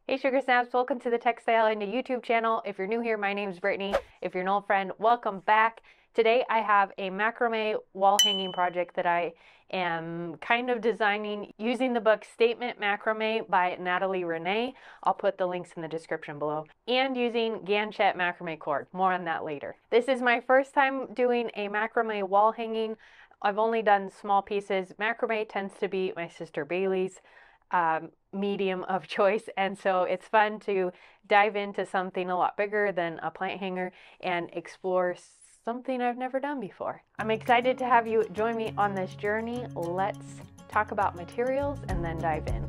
Hey Sugar Snaps, welcome to the Textile Indie YouTube channel. If you're new here, my name's Brittany. If you're an old friend, welcome back. Today I have a macrame wall hanging project that I am kind of designing using the book Statement Macrame by Natalie Ranae. I'll put the links in the description below. And using Ganxxet macrame cord. More on that later. This is my first time doing a macrame wall hanging. I've only done small pieces. Macrame tends to be my sister Bailey's medium of choice, and so it's fun to dive into something a lot bigger than a plant hanger and explore something I've never done before. I'm excited to have you join me on this journey. Let's talk about materials and then dive in.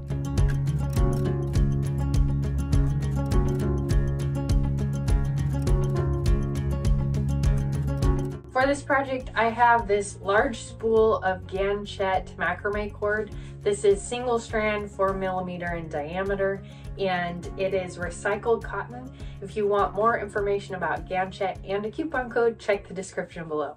For this project, I have this large spool of Ganxxet macrame cord. This is single strand, 4 millimeter in diameter, and it is recycled cotton. If you want more information about Ganxxet and a coupon code, check the description below.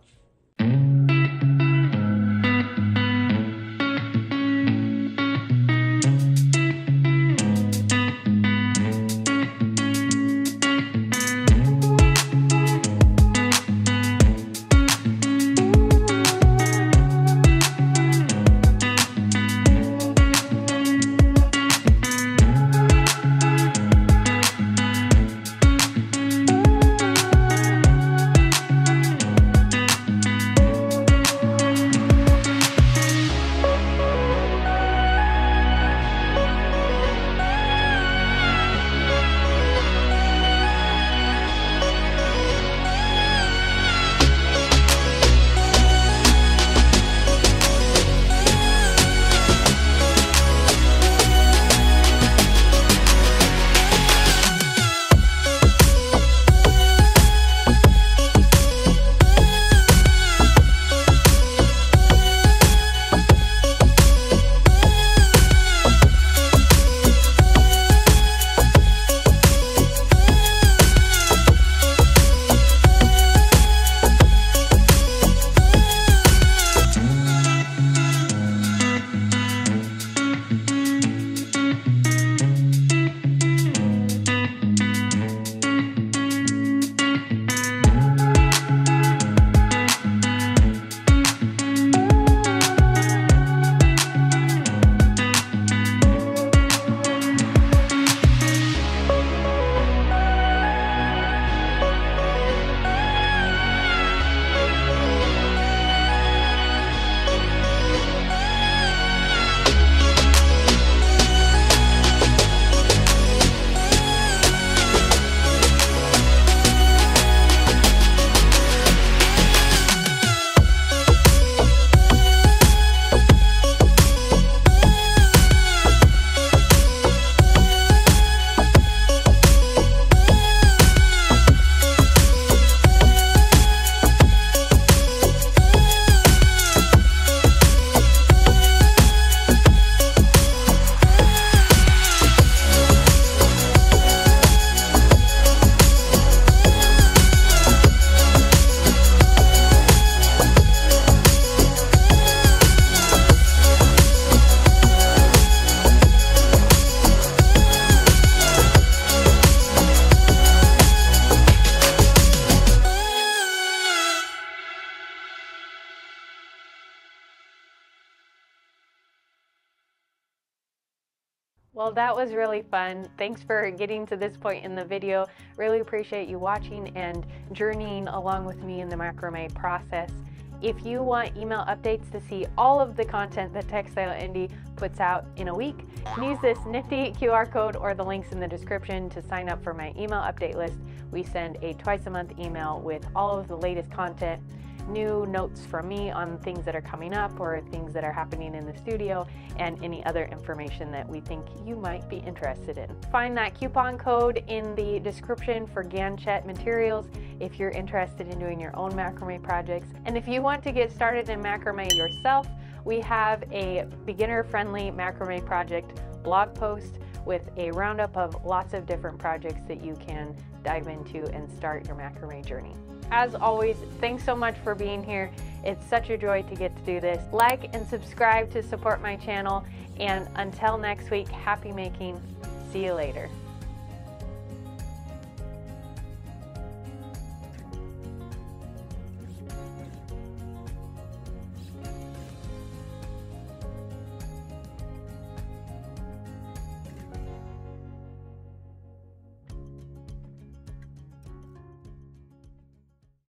Well, that was really fun. Thanks for getting to this point in the video. Really appreciate you watching and journeying along with me in the macrame process. If you want email updates to see all of the content that Textile Indie puts out in a week, use this nifty QR code or the links in the description to sign up for my email update list. We send a twice-a-month email with all of the latest content, new notes from me on things that are coming up or things that are happening in the studio, and any other information that we think you might be interested in. Find that coupon code in the description for Ganxxet materials if you're interested in doing your own macrame projects. And if you want to get started in macrame yourself, we have a beginner-friendly macrame project blog post with a roundup of lots of different projects that you can dive into and start your macrame journey. As always, thanks so much for being here. It's such a joy to get to do this. Like and subscribe to support my channel. And until next week, happy making. See you later.